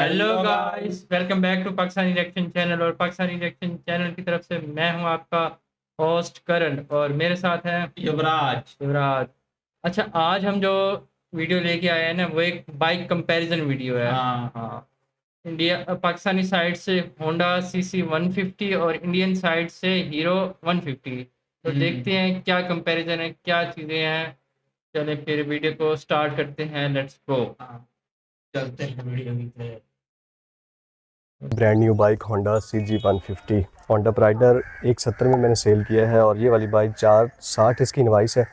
Hello guys, welcome back to Pakistani reaction channel. और Pakistani reaction channel की तरफ से मैं हूं आपका होस्ट करण, और मेरे साथ है युवराज। अच्छा, आज हम जो वीडियो लेके आए हैं ना, वो एक बाइक कंपैरिजन वीडियो है। हाँ, इंडिया पाकिस्तानी साइड से होंडा सीसी 150 और इंडियन साइड से हीरो 150। तो देखते हैं क्या कंपैरिजन है, क्या चीज़ें हैं। चले फिर वीडियो को स्टार्ट करते हैं, लेट्स गो। चलते हैं वीडियो की। Brand new bike Honda CG 150 Honda Pridor 170 में मैंने सेल किया है और ये वाली बाइक 460 इसकी इनवाइस है।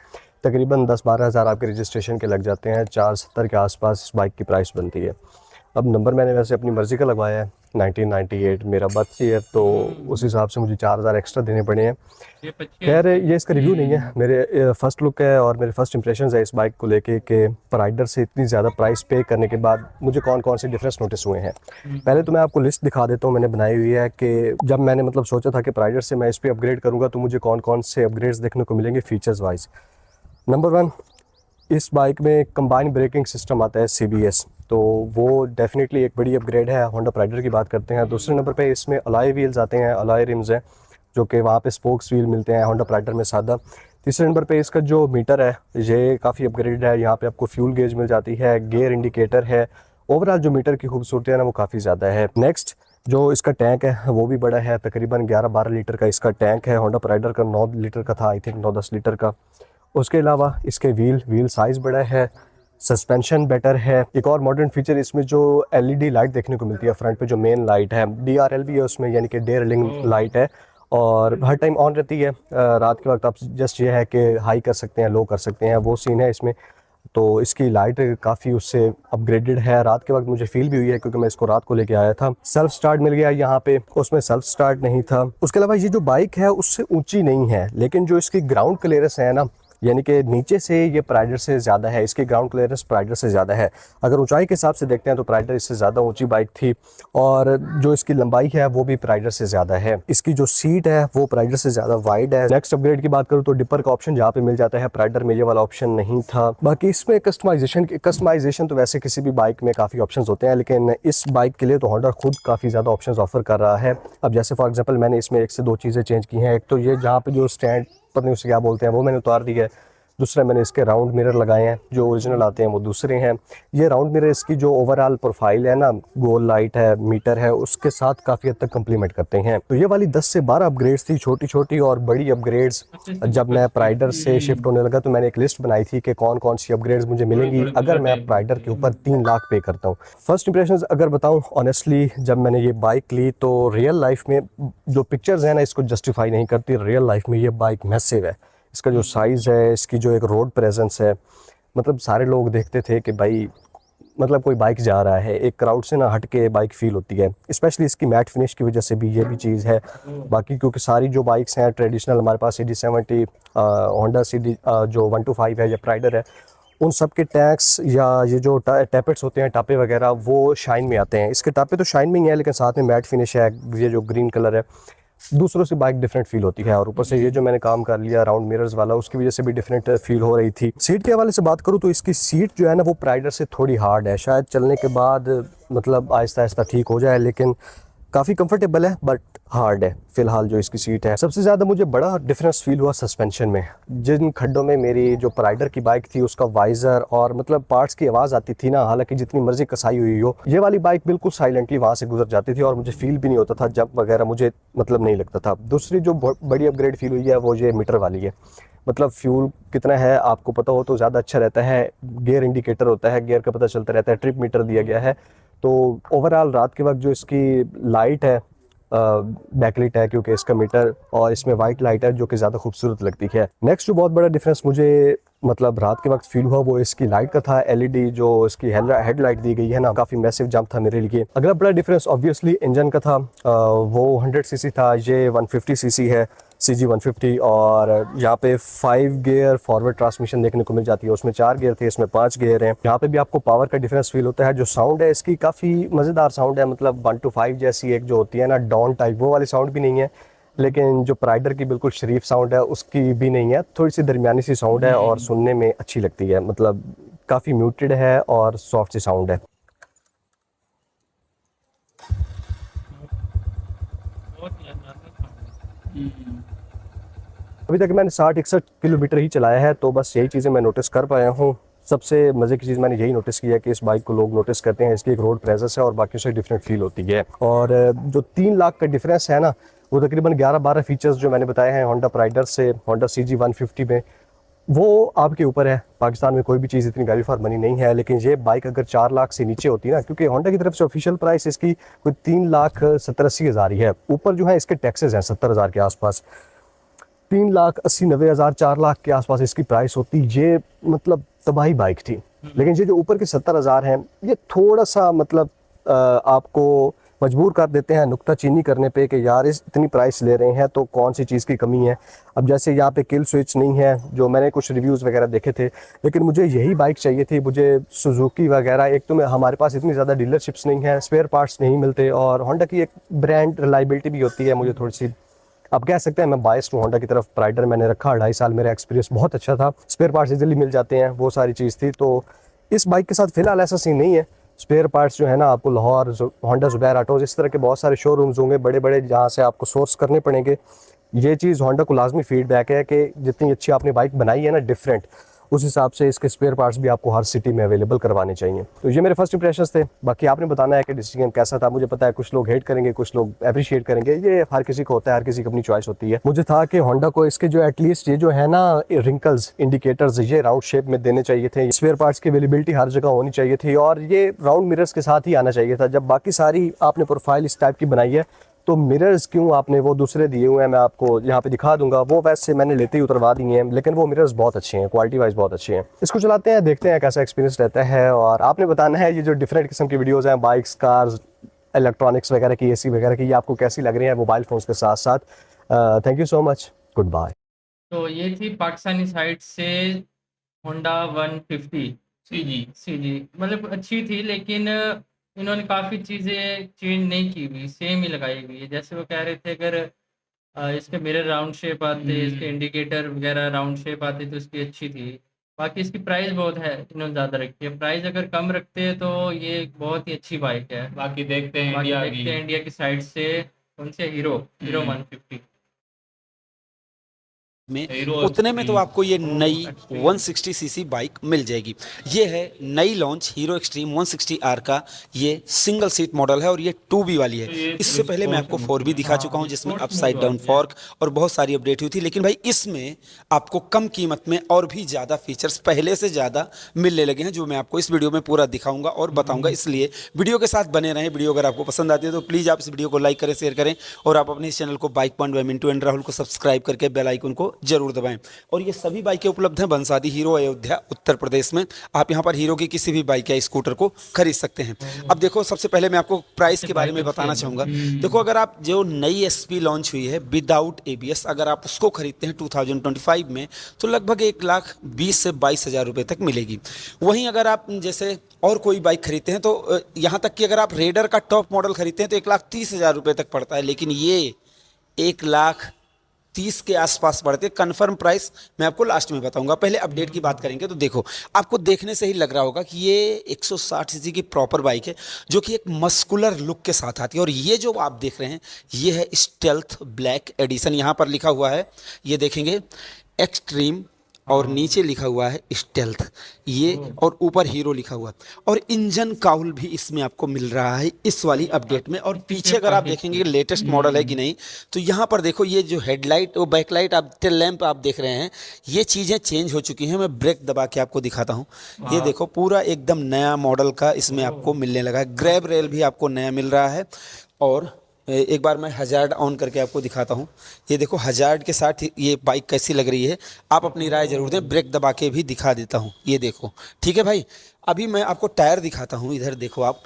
तकरीबन 10-12 हज़ार आपके रजिस्ट्रेशन के लग जाते हैं। 470 के आसपास इस बाइक की प्राइस बनती है। अब नंबर मैंने वैसे अपनी मर्ज़ी का लगवाया है। 1998 मेरा बर्थ ईयर, तो उस हिसाब से मुझे 4000 एक्स्ट्रा देने पड़े हैं। खैर, ये इसका रिव्यू नहीं है, मेरे फर्स्ट लुक है और मेरे फर्स्ट इंप्रेशंस है इस बाइक को लेके कि प्राइडर से इतनी ज़्यादा प्राइस पे करने के बाद मुझे कौन कौन से डिफरेंस नोटिस हुए हैं। पहले तो मैं आपको लिस्ट दिखा देता हूँ, मैंने बनाई हुई है कि जब मैंने मतलब सोचा था कि प्राइडर से मैं इस पर अपग्रेड करूँगा तो मुझे कौन कौन से अपग्रेड्स देखने को मिलेंगे फीचर्स वाइज। नंबर 1, इस बाइक में कंबाइन ब्रेकिंग सिस्टम आता है CBS, तो वो डेफिनेटली एक बड़ी अपग्रेड है। होंडा प्राइडर की बात करते हैं। दूसरे नंबर पे इसमें अलॉय व्हील्स आते हैं, अलॉय रिम्स हैं, जो कि वहाँ पे स्पोक्स व्हील मिलते हैं होंडा प्राइडर में सादा। तीसरे नंबर पे इसका जो मीटर है ये काफ़ी अपग्रेडेड है। यहाँ पे आपको फ्यूल गेज मिल जाती है, गियर इंडिकेटर है। ओवरऑल जो मीटर की खूबसूरती है ना, वो काफ़ी ज़्यादा है। नेक्स्ट, जो इसका टैंक है वो भी बड़ा है, तकरीबन 11-12 लीटर का इसका टैंक है। होंडा प्राइडर का 9 लीटर का था, आई थिंक 9-10 लीटर का। उसके अलावा इसके व्हील साइज़ बड़ा है, सस्पेंशन बेटर है। एक और मॉडर्न फीचर इसमें जो LED लाइट देखने को मिलती है फ्रंट पे, जो मेन लाइट है DRL भी है उसमें, यानी कि डे रनिंग लाइट है और हर टाइम ऑन रहती है। रात के वक्त आप जस्ट ये है कि हाई कर सकते हैं, लो कर सकते हैं, वो सीन है इसमें। तो इसकी लाइट काफ़ी उससे अपग्रेडेड है। रात के वक्त मुझे फील भी हुई है क्योंकि मैं इसको रात को लेके आया था। सेल्फ स्टार्ट मिल गया यहाँ पे, उसमें सेल्फ स्टार्ट नहीं था। उसके अलावा ये जो बाइक है उससे ऊंची नहीं है, लेकिन जो इसकी ग्राउंड क्लियरेंस है ना, यानी कि नीचे से ये प्राइडर से ज़्यादा है, इसकी ग्राउंड क्लियरेंस प्राइडर से ज़्यादा है। अगर ऊंचाई के हिसाब से देखते हैं तो प्राइडर इससे ज़्यादा ऊंची बाइक थी, और जो इसकी लंबाई है वो भी प्राइडर से ज़्यादा है। इसकी जो सीट है वो प्राइडर से ज़्यादा वाइड है। नेक्स्ट अपग्रेड की बात करूँ तो डिपर का ऑप्शन जहाँ पे मिल जाता है, प्राइडर में ये वाला ऑप्शन नहीं था। बाकी इसमें कस्टमाइजेशन तो वैसे किसी भी बाइक में काफ़ी ऑप्शन होते हैं, लेकिन इस बाइक के लिए तो होंडा खुद काफ़ी ज़्यादा ऑप्शन ऑफर कर रहा है। अब जैसे फॉर एग्जाम्पल मैंने इसमें 1 से 2 चीज़ें चेंज की हैं। एक तो ये जहाँ पे जो स्टैंड, पता नहीं उसे क्या बोलते हैं, वो मैंने उतार दी है। दूसरा, मैंने इसके राउंड मिरर लगाए हैं, जो ओरिजिनल आते हैं वो दूसरे हैं। ये राउंड मिरर इसकी जो ओवरऑल प्रोफाइल है ना, गोल लाइट है, मीटर है, उसके साथ काफ़ी हद तक कंप्लीमेंट करते हैं। तो ये वाली 10 से 12 अपग्रेड्स थी, छोटी छोटी और बड़ी अपग्रेड्स। जब मैं प्राइडर से शिफ्ट होने लगा तो मैंने एक लिस्ट बनाई थी कि कौन कौन सी अपग्रेड्स मुझे मिलेंगी अगर मैं प्राइडर के ऊपर 3 लाख पे करता हूँ। फर्स्ट इंप्रेशंस अगर बताऊँ ऑनेस्टली, जब मैंने ये बाइक ली तो रियल लाइफ में जो पिक्चर्स हैं ना, इसको जस्टिफाई नहीं करती। रियल लाइफ में ये बाइक मैसिव है। इसका जो साइज़ है, इसकी जो एक रोड प्रेजेंस है, मतलब सारे लोग देखते थे कि भाई मतलब कोई बाइक जा रहा है, एक क्राउड से ना हट के बाइक फील होती है। स्पेशली इसकी मैट फिनिश की वजह से भी ये भी चीज़ है। बाकी क्योंकि सारी जो बाइक्स हैं ट्रेडिशनल, हमारे पास CD 70, होंडा जो 125 है या प्राइडर है, उन सब के टैक्स या ये जो टैपेट्स होते हैं, टापे वगैरह, वो शाइन में आते हैं। इसके टापे तो शाइन में ही है, लेकिन साथ में मैट फिनिश है, ये जो ग्रीन कलर है, दूसरों से बाइक डिफरेंट फील होती है। और ऊपर से ये जो मैंने काम कर लिया राउंड मिरर्स वाला, उसकी वजह से भी डिफरेंट फील हो रही थी। सीट के हवाले से बात करूँ तो इसकी सीट जो है ना, वो प्राइडर से थोड़ी हार्ड है। शायद चलने के बाद मतलब आहिस्ता आहिस्ता ठीक हो जाए, लेकिन काफ़ी कंफर्टेबल है बट हार्ड है फिलहाल जो इसकी सीट है। सबसे ज़्यादा मुझे बड़ा डिफरेंस फील हुआ सस्पेंशन में। जिन खड्डों में मेरी जो प्राइडर की बाइक थी उसका वाइज़र और मतलब पार्ट्स की आवाज़ आती थी ना, हालांकि जितनी मर्जी कसाई हुई हो, ये वाली बाइक बिल्कुल साइलेंटली वहाँ से गुजर जाती थी और मुझे फील भी नहीं होता था, जब वगैरह मुझे मतलब नहीं लगता था। दूसरी जो बड़ी अपग्रेड फील हुई है वो ये मीटर वाली है। मतलब फ्यूल कितना है आपको पता हो तो ज़्यादा अच्छा रहता है। गियर इंडिकेटर होता है, गियर का पता चलता रहता है, ट्रिप मीटर दिया गया है। तो ओवरऑल रात के वक्त जो इसकी लाइट है, बैकलाइट है क्योंकि इसका मीटर, और इसमें वाइट लाइट है जो कि ज़्यादा खूबसूरत लगती है। नेक्स्ट जो बहुत बड़ा डिफरेंस मुझे मतलब रात के वक्त फील हुआ वो इसकी लाइट का था। LED जो इसकी हेडलाइट दी गई है ना, काफ़ी मैसिव जंप था मेरे लिए। अगला बड़ा डिफरेंस ऑब्वियसली इंजन का था। वो 100 cc था, ये 150 cc है CG 150। और यहाँ पे 5 गियर फॉरवर्ड ट्रांसमिशन देखने को मिल जाती है। उसमें 4 गियर थे, इसमें 5 गियर हैं। यहाँ पे भी आपको पावर का डिफरेंस फील होता है। जो साउंड है इसकी काफ़ी मज़ेदार साउंड है, मतलब 1 to 5 जैसी एक जो होती है ना डॉन टाइप, वो वाली साउंड भी नहीं है। लेकिन जो प्राइडर की बिल्कुल शरीफ साउंड है उसकी भी नहीं है, थोड़ी सी दरमियानी सी साउंड है और सुनने में अच्छी लगती है। मतलब काफ़ी म्यूटेड है और सॉफ्ट सी साउंड है। अभी तक मैंने 60-61 किलोमीटर ही चलाया है, तो बस यही चीज़ें मैं नोटिस कर पाया हूँ। सबसे मज़े की चीज़ मैंने यही नोटिस की है कि इस बाइक को लोग नोटिस करते हैं, इसकी एक रोड प्रेजेंस है और बाकी से डिफरेंट फील होती है। और जो 3 लाख का डिफरेंस है ना, वो तकरीबन 11-12 फीचर्स जो मैंने बताए हैं होंडा प्राइडर से होंडा CG 150 में, वो आपके ऊपर है। पाकिस्तान में कोई भी चीज़ इतनी वैल्यू फॉर मनी नहीं है, लेकिन ये बाइक अगर 4 लाख से नीचे होती ना, क्योंकि होंडा की तरफ से ऑफिशियल प्राइस इसकी कोई 3,70,80,000 ही है। ऊपर जो है इसके टैक्सेस हैं 70,000 के आसपास। 3,80,90,000 4 लाख के आसपास इसकी प्राइस होती, ये मतलब तबाही बाइक थी। लेकिन ये जो ऊपर के 70,000 हैं, ये थोड़ा सा मतलब आपको मजबूर कर देते हैं नुक्ताचीनी करने पे कि यार इस इतनी प्राइस ले रहे हैं तो कौन सी चीज़ की कमी है। अब जैसे यहाँ पे किल स्विच नहीं है, जो मैंने कुछ रिव्यूज़ वगैरह देखे थे, लेकिन मुझे यही बाइक चाहिए थी। मुझे सुजुकी वगैरह, एक तो मैं हमारे पास इतनी ज़्यादा डीलरशिप्स नहीं है, स्पेयर पार्ट्स नहीं मिलते, और होंडा की एक ब्रांड रिलायबिलिटी भी होती है। मुझे थोड़ी सी, आप कह सकते हैं मैं बायस्ड हूँ होंडा की तरफ। प्राइडर मैंने रखा 2.5 साल, मेरा एक्सपीरियंस बहुत अच्छा था, स्पेयर पार्ट्स इजीली मिल जाते हैं, वो सारी चीज़ थी। तो इस बाइक के साथ फ़िलहाल ऐसा सीन नहीं है। स्पेयर पार्ट्स जो है ना, आपको लाहौर, होंडा जुबैर ऑटोज, इस तरह के बहुत सारे शोरूम्स होंगे बड़े बड़े, जहाँ से आपको सोर्स करने पड़ेंगे। ये चीज़ होंडा को लाजमी फीडबैक है कि जितनी अच्छी आपने बाइक बनाई है ना डिफरेंट, उस हिसाब से इसके स्पेयर पार्ट्स भी आपको हर सिटी में अवेलेबल करवाने चाहिए। तो ये मेरे फर्स्ट इंप्रेशंस थे। बाकी आपने बताना है कि डिसीजन कैसा था। मुझे पता है कुछ लोग हेट करेंगे, कुछ लोग अप्रिशिएट करेंगे, ये हर किसी को होता है, हर किसी की अपनी चॉइस होती है। मुझे था कि होंडा को इसके जो एटलीस्ट ये जो है ना रिंकल्स इंडिकेटर्स, ये राउंड शेप में देने चाहिए थे। स्पेयर पार्ट्स की अवेलेबिलिटी हर जगह होनी चाहिए थी, और ये राउंड मिरर्स के साथ ही आना चाहिए था। जब बाकी सारी आपने प्रोफाइल इस टाइप की बनाई है, तो मिरर्स क्यों आपने वो दूसरे दिए हुए हैं, मैं आपको यहाँ पे दिखा दूंगा। वो वैसे मैंने लेते ही उतरवा दिए हैं, लेकिन वो मिरर्स बहुत अच्छे हैं, क्वालिटी वाइज बहुत अच्छे हैं। इसको चलाते हैं, देखते हैं कैसा एक्सपीरियंस रहता है। और आपने बताना है ये जो डिफरेंट किस्म की वीडियोज़ हैं, बाइक्स, कार्स, इलेक्ट्रॉनिक्स वगैरह की, AC वगैरह की, ये आपको कैसी लग रही है मोबाइल फ़ोन्स के साथ साथ। Thank you so much, good bye. तो ये थी पाकिस्तानी साइड से होंडा 150 सीजी। मतलब अच्छी थी, लेकिन इन्होंने काफ़ी चीज़ें चेंज नहीं की हुई, सेम ही लगाई हुई है। जैसे वो कह रहे थे, अगर इसके मिरर राउंड शेप आते, इसके इंडिकेटर वगैरह राउंड शेप आते, तो इसकी अच्छी थी। बाकी इसकी प्राइस बहुत है, इन्होंने ज़्यादा रखी है। प्राइस अगर कम रखते हैं तो ये एक बहुत ही अच्छी बाइक है। बाकी देखते हैं बाकी इंडिया देखते हैं इंडिया की साइड से कौन से हीरो 150 में हीरो उतने में तो एक्सट्रीम। आपको ये नई एक्सट्रीम। 160 सीसी बाइक मिल जाएगी। ये है नई लॉन्च हीरो एक्सट्रीम 160R का, ये सिंगल सीट मॉडल है और ये 2B वाली है। तो ये इससे पहले मैं आपको 4B दिखा हाँ, चुका हूँ, ये जिसमें स्पोर्ट्स अपसाइड मोड डाउन वाली है। फॉर्क और बहुत सारी अपडेट हुई थी। लेकिन भाई इसमें आपको कम कीमत में और भी ज़्यादा फीचर्स पहले से ज़्यादा मिलने लगे हैं, जो मैं आपको इस वीडियो में पूरा दिखाऊंगा और बताऊंगा। इसलिए वीडियो के साथ बने रहें। वीडियो अगर आपको पसंद आती है तो प्लीज़ आप इस वीडियो को लाइक करें, शेयर करें, और आप अपने इस चैनल को bike point by Mintu and Rahul को सब्सक्राइब करके बेल आइकन को जरूर दबाएं। और ये सभी बाइकें उपलब्ध हैं बंसारी हीरो अयोध्या उत्तर प्रदेश में। आप यहाँ पर हीरो की किसी भी बाइक या स्कूटर को खरीद सकते हैं। अब देखो, सबसे पहले मैं आपको प्राइस के बारे में बताना चाहूँगा। देखो, अगर आप जो नई SP लॉन्च हुई है विदाउट ABS, अगर आप उसको खरीदते हैं 2025 में, तो लगभग 1,20,000 से 22,000 रुपये तक मिलेगी। वहीं अगर आप जैसे और कोई बाइक खरीदते हैं तो यहाँ तक कि अगर आप रेडर का टॉप मॉडल खरीदते हैं तो 1,30,000 रुपये तक पड़ता है। लेकिन ये 1,30,000 के आसपास पड़ते। कंफर्म प्राइस मैं आपको लास्ट में बताऊंगा। पहले अपडेट की बात करेंगे तो देखो, आपको देखने से ही लग रहा होगा कि ये 160 सीसी की प्रॉपर बाइक है, जो कि एक मस्कुलर लुक के साथ आती है। और ये जो आप देख रहे हैं, ये है स्टेल्थ ब्लैक एडिशन। यहाँ पर लिखा हुआ है, ये देखेंगे, एक्सट्रीम, और नीचे लिखा हुआ है स्टेल्थ, ये, और ऊपर हीरो लिखा हुआ है। और इंजन काउल भी इसमें आपको मिल रहा है इस वाली अपडेट में। और पीछे अगर आप देखेंगे लेटेस्ट मॉडल है कि नहीं, तो यहाँ पर देखो, ये जो हेडलाइट, वो बैकलाइट, आप टेल लैंप आप देख रहे हैं, ये चीज़ें चेंज हो चुकी हैं। मैं ब्रेक दबा के आपको दिखाता हूँ। ये देखो, पूरा एकदम नया मॉडल का इसमें आपको मिलने लगा है। ग्रैब रेल भी आपको नया मिल रहा है। और एक बार मैं हजार्ड ऑन करके आपको दिखाता हूँ। ये देखो, हजार्ड के साथ ये बाइक कैसी लग रही है, आप अपनी राय जरूर दें। ब्रेक दबा के भी दिखा देता हूँ, ये देखो। ठीक है भाई, अभी मैं आपको टायर दिखाता हूँ। इधर देखो आप,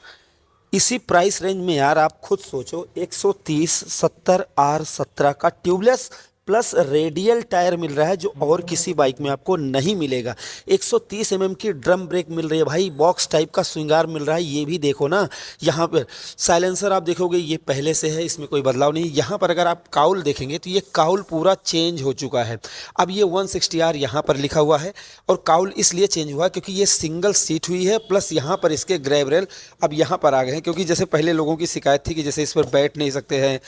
इसी प्राइस रेंज में यार आप खुद सोचो, 130 70 R17 का ट्यूबलेस प्लस रेडियल टायर मिल रहा है जो और किसी बाइक में आपको नहीं मिलेगा। 130 mm की ड्रम ब्रेक मिल रही है भाई, बॉक्स टाइप का स्विंगार मिल रहा है, ये भी देखो ना। यहाँ पर साइलेंसर आप देखोगे ये पहले से है, इसमें कोई बदलाव नहीं। यहाँ पर अगर आप काउल देखेंगे तो ये काउल पूरा चेंज हो चुका है। अब ये 160R यहाँ पर लिखा हुआ है और काउल इसलिए चेंज हुआ क्योंकि ये सिंगल सीट हुई है, प्लस यहाँ पर इसके ग्रैब रेल अब यहाँ पर आ गए हैं। क्योंकि जैसे पहले लोगों की शिकायत थी कि जैसे इस पर बैठ नहीं सकते हैं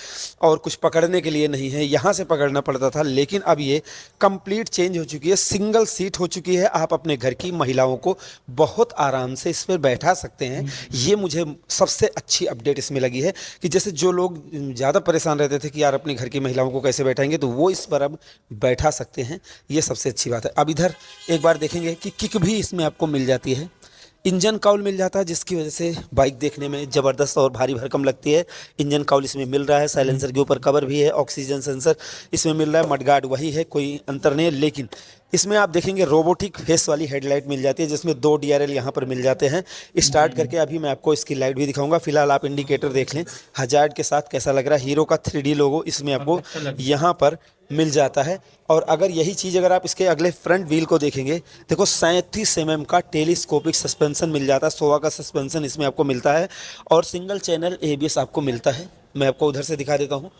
और कुछ पकड़ने के लिए नहीं है, यहाँ से पकड़ना पड़ता था, लेकिन अब ये कंप्लीट चेंज हो चुकी है, सिंगल सीट हो चुकी है। आप अपने घर की महिलाओं को बहुत आराम से इस पर बैठा सकते हैं। ये मुझे सबसे अच्छी अपडेट इसमें लगी है कि जैसे जो लोग ज़्यादा परेशान रहते थे कि यार अपनी घर की महिलाओं को कैसे बैठाएंगे, तो वो इस पर अब बैठा सकते हैं। ये सबसे अच्छी बात है। अब इधर एक बार देखेंगे कि किक भी इसमें आपको मिल जाती है, इंजन काउल मिल जाता है, जिसकी वजह से बाइक देखने में ज़बरदस्त और भारी भरकम लगती है। इंजन काउल इसमें मिल रहा है, साइलेंसर के ऊपर कवर भी है, ऑक्सीजन सेंसर इसमें मिल रहा है, मडगार्ड वही है, कोई अंतर नहीं है। लेकिन इसमें आप देखेंगे रोबोटिक फेस वाली हेडलाइट मिल जाती है, जिसमें 2 DRL यहाँ पर मिल जाते हैं। स्टार्ट करके अभी मैं आपको इसकी लाइट भी दिखाऊंगा। फिलहाल आप इंडिकेटर देख लें हजार्ड के साथ कैसा लग रहा है। हीरो का 3D लोगो इसमें आपको यहाँ पर मिल जाता है। और अगर यही चीज़ अगर आप इसके अगले फ्रंट व्हील को देखेंगे, देखो 37 mm का टेलीस्कोपिक सस्पेंशन मिल जाता है, सोवा का सस्पेंशन इसमें आपको मिलता है और सिंगल चैनल ABS आपको मिलता है। मैं आपको उधर से दिखा देता हूँ,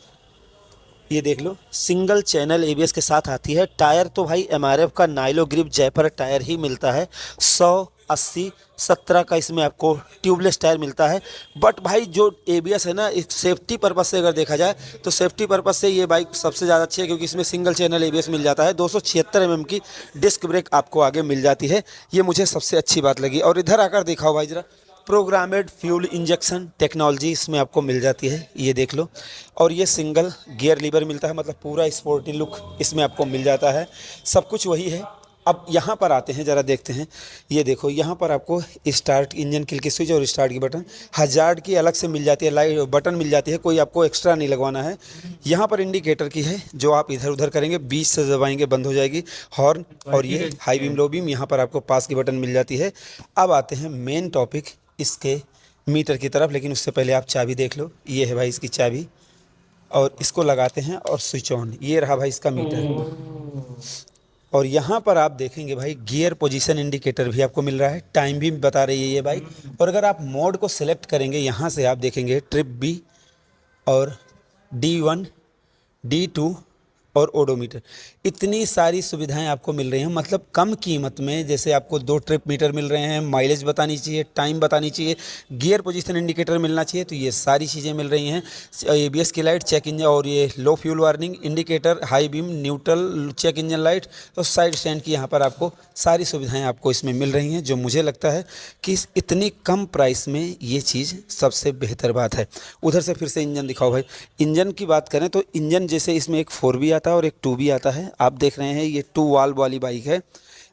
ये देख लो, सिंगल चैनल ABS के साथ आती है। टायर तो भाई MRF का नाइलो ग्रिप जयपर टायर ही मिलता है, 180/17 का इसमें आपको ट्यूबलेस टायर मिलता है। बट भाई जो ABS है ना, इस सेफ्टी पर्पज़ से अगर देखा जाए तो सेफ्टी पर्पज़ से ये बाइक सबसे ज़्यादा अच्छी है, क्योंकि इसमें सिंगल चैनल ABS मिल जाता है। 276 mm की डिस्क ब्रेक आपको आगे मिल जाती है, ये मुझे सबसे अच्छी बात लगी। और इधर आकर दिखाओ भाई ज़रा, प्रोग्रामेड फ्यूल इंजेक्शन टेक्नोलॉजी इसमें आपको मिल जाती है, ये देख लो। और ये सिंगल गियर लीवर मिलता है, मतलब पूरा स्पोर्टी लुक इसमें आपको मिल जाता है। सब कुछ वही है। अब यहाँ पर आते हैं, ज़रा देखते हैं। ये देखो, यहाँ पर आपको स्टार्ट इंजन किल की स्विच और स्टार्ट की बटन, हजार्ड की अलग से मिल जाती है, लाइट बटन मिल जाती है, कोई आपको एक्स्ट्रा नहीं लगवाना है। यहाँ पर इंडिकेटर की है, जो आप इधर उधर करेंगे, बीच से दबाएंगे बंद हो जाएगी। हॉर्न और ये हाई बीम लो बीम, यहाँ पर आपको पास की बटन मिल जाती है। अब आते हैं मेन टॉपिक इसके मीटर की तरफ, लेकिन उससे पहले आप चाबी देख लो। ये है भाई इसकी चाबी, और इसको लगाते हैं और स्विच ऑन। ये रहा भाई इसका मीटर। और यहाँ पर आप देखेंगे भाई गियर पोजीशन इंडिकेटर भी आपको मिल रहा है, टाइम भी बता रही है ये बाइक। और अगर आप मोड को सिलेक्ट करेंगे, यहाँ से आप देखेंगे ट्रिप B और D1, D2 और ओडोमीटर, इतनी सारी सुविधाएं आपको मिल रही हैं। मतलब कम कीमत में, जैसे आपको 2 ट्रिप मीटर मिल रहे हैं, माइलेज बतानी चाहिए, टाइम बतानी चाहिए, गियर पोजीशन इंडिकेटर मिलना चाहिए, तो ये सारी चीज़ें मिल रही हैं। ABS की लाइट, चेक इंजन और ये low fuel warning indicator, high beam, neutral, check engine light, तो साइड स्टैंड की यहाँ पर आपको सारी सुविधाएँ आपको इसमें मिल रही हैं, जो मुझे लगता है कि इतनी कम प्राइस में ये चीज़ सबसे बेहतर बात है। उधर से फिर से इंजन दिखाओ भाई। इंजन की बात करें तो इंजन जैसे इसमें एक 4B आता है और एक 2B आता है। आप देख रहे हैं ये 2 वाल्व वाली बाइक है,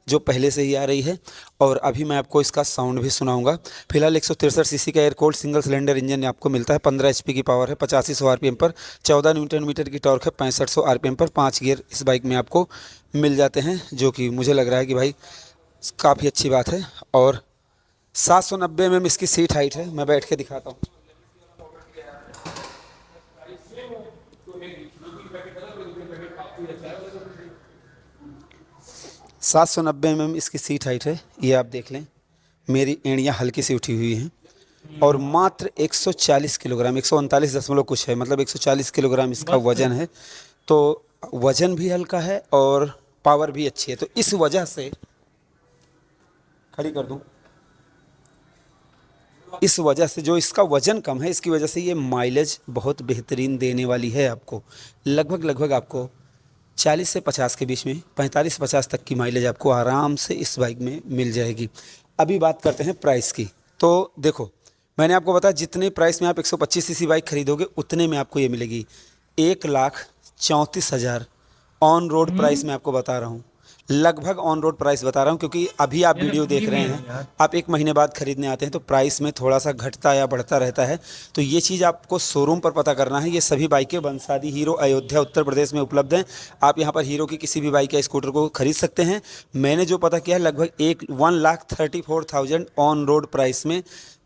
जो पहले से ही आ रही है। और अभी मैं आपको इसका साउंड भी सुनाऊंगा। फिलहाल 163 सीसी का air cooled single cylinder engine आपको मिलता है, 15 HP की पावर है, 8500 RPM पर, 14 Nm की टॉर्क है, 6500 RPM पर। 5 गियर इस बाइक में आपको मिल जाते हैं, जो कि मुझे लग रहा है कि भाई काफ़ी अच्छी बात है। और 790 mm इसकी सीट हाइट है, मैं बैठ के दिखाता हूँ। 790 mm इसकी सीट हाइट है, ये आप देख लें। मेरी एड़ियाँ हल्की सी उठी हुई हैं। और मात्र 140 किलोग्राम, 139 दशमलव कुछ है, मतलब 140 किलोग्राम इसका वज़न है। तो वज़न भी हल्का है और पावर भी अच्छी है। तो इस वजह से खड़ी कर दूं, इस वजह से जो इसका वज़न कम है, इसकी वजह से ये माइलेज बहुत बेहतरीन देने वाली है आपको। लगभग आपको 40 से 50 के बीच में, 45 से 50 तक की माइलेज आपको आराम से इस बाइक में मिल जाएगी। अभी बात करते हैं प्राइस की। तो देखो, मैंने आपको बताया जितने प्राइस में आप 125 सीसी बाइक खरीदोगे, उतने में आपको ये मिलेगी 1,34,000 ऑन रोड प्राइस में आपको बता रहा हूँ। लगभग ऑन रोड प्राइस बता रहा हूँ, क्योंकि अभी आप वीडियो देख रहे हैं, आप 1 महीने बाद खरीदने आते हैं तो प्राइस में थोड़ा सा घटता या बढ़ता रहता है। तो ये चीज़ आपको शोरूम पर पता करना है। ये सभी बाइकें बंसादी हीरो अयोध्या उत्तर प्रदेश में उपलब्ध हैं। आप यहाँ पर हीरो की किसी भी बाइक या स्कूटर को खरीद सकते हैं। मैंने जो पता किया है, लगभग 1,34,000 ऑन रोड प्राइस में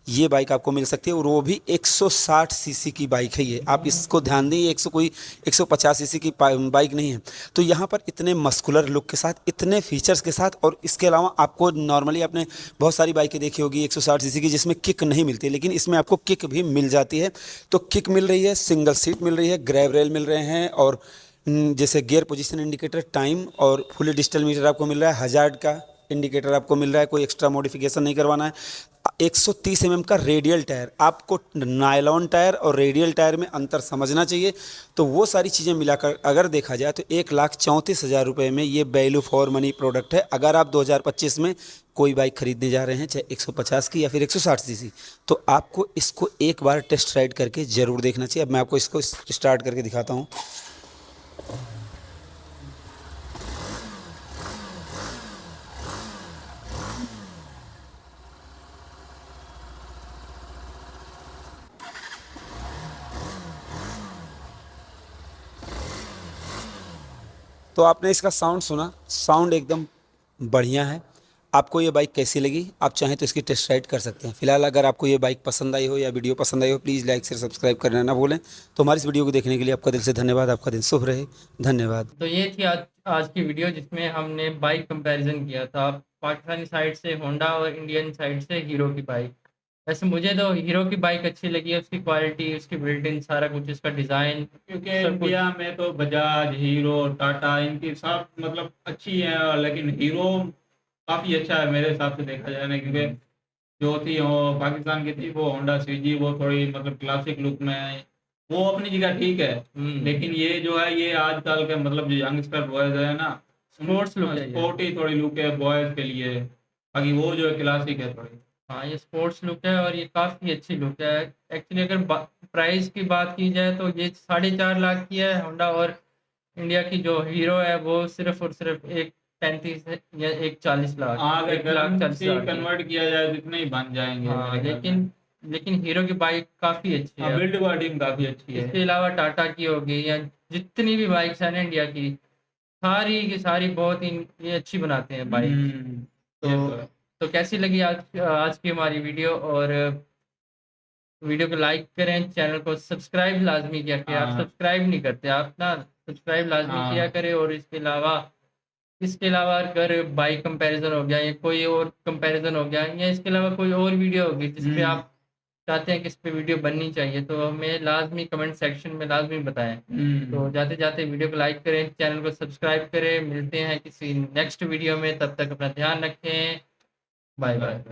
ये बाइक आपको मिल सकती है और वो भी 160 सीसी की बाइक है ये। आप इसको ध्यान दें, 150 सीसी की बाइक नहीं है। तो यहाँ पर इतने मस्कुलर लुक के साथ, इतने फीचर्स के साथ, और इसके अलावा आपको नॉर्मली आपने बहुत सारी बाइकें देखी होगी 160 सीसी की जिसमें किक नहीं मिलती, लेकिन इसमें आपको किक भी मिल जाती है। तो किक मिल रही है, सिंगल सीट मिल रही है, ग्रैब रेल मिल रहे हैं, और जैसे गियर पोजीशन इंडिकेटर, टाइम और फुली डिजिटल मीटर आपको मिल रहा है। हजार्ड का इंडिकेटर आपको मिल रहा है, कोई एक्स्ट्रा मॉडिफिकेशन नहीं करवाना है। 130 का रेडियल टायर, आपको नायलॉन टायर और रेडियल टायर में अंतर समझना चाहिए। तो वो सारी चीज़ें मिलाकर अगर देखा जाए तो 1,34,000 रुपये में ये वैल्यू फॉर मनी प्रोडक्ट है। अगर आप 2025 में कोई बाइक खरीदने जा रहे हैं, चाहे 150 की या फिर 160 सीसी, तो आपको इसको एक बार टेस्ट राइड करके ज़रूर देखना चाहिए। अब मैं आपको इसको स्टार्ट करके दिखाता हूँ। तो आपने इसका साउंड सुना, साउंड एकदम बढ़िया है। आपको ये बाइक कैसी लगी? आप चाहें तो इसकी टेस्ट राइड कर सकते हैं। फिलहाल अगर आपको ये बाइक पसंद आई हो या वीडियो पसंद आई हो, प्लीज़ लाइक शेयर सब्सक्राइब करना ना भूलें। तो हमारी इस वीडियो को देखने के लिए आपका दिल से धन्यवाद। आपका दिन शुभ रहे। धन्यवाद। तो ये थी आज की वीडियो जिसमें हमने बाइक कंपैरिजन किया था, पाकिस्तानी साइड से होंडा और इंडियन साइड से हीरो की बाइक। वैसे मुझे तो हीरो की बाइक अच्छी लगी है, उसकी क्वालिटी, उसकी बिल्ड इन, सारा कुछ, उसका डिज़ाइन, क्योंकि सब कुछ। इंडिया में तो बजाज, हीरो, टाटा इनकी सब मतलब अच्छी है, लेकिन हीरो काफ़ी अच्छा है मेरे हिसाब से देखा जाए ना। क्योंकि जो थी वो पाकिस्तान की थी, वो होंडा सीजी, वो थोड़ी मतलब क्लासिक लुक में है, वो अपनी जगह ठीक है। लेकिन ये जो है ये आजकल के मतलब जो यंगस्टर बॉयज है ना, स्पोर्ट्स लुक है ये। स्पोर्टी थोड़ी लुक है बॉयज के लिए, बाकी वो जो है क्लासिक है थोड़ी। हाँ, ये स्पोर्ट्स लुक है और ये काफ़ी अच्छी लुक है। एक्चुअली अगर प्राइस की बात की जाए तो ये 4.5 लाख की है होंडा, और इंडिया की जो हीरो है वो सिर्फ और सिर्फ 1.35 या 1.40 लाख, अगर 1,40,000 की। कन्वर्ट किया जाए तो इतने ही बन जाएंगे हाँ, मेरे ख्याल में। लेकिन हीरो की बाइक काफ़ी अच्छी हाँ, है। बिल्ड क्वालिटी में काफ़ी अच्छी है। इसके अलावा टाटा की होगी या जितनी भी बाइक्स हैं ना इंडिया की, सारी की सारी बहुत ही ये अच्छी बनाते हैं बाइक। ये तो है। तो कैसी लगी आज की हमारी वीडियो? और वीडियो को लाइक करें, चैनल को सब्सक्राइब लाजमी किया करें। आप हाँ। सब्सक्राइब नहीं करते, आप ना सब्सक्राइब लाजमी हाँ। किया करें। और इसके अलावा अगर बाइक कंपैरिजन हो गया या कोई और कंपैरिजन हो गया या इसके अलावा कोई और वीडियो होगी जिस पे आप चाहते हैं कि इस पे वीडियो बननी चाहिए, तो हमें लाजमी कमेंट सेक्शन में लाजमी बताएं। तो जाते जाते वीडियो को लाइक करें, चैनल को सब्सक्राइब करें। मिलते हैं किसी नेक्स्ट वीडियो में, तब तक अपना ध्यान रखें। Bye bye.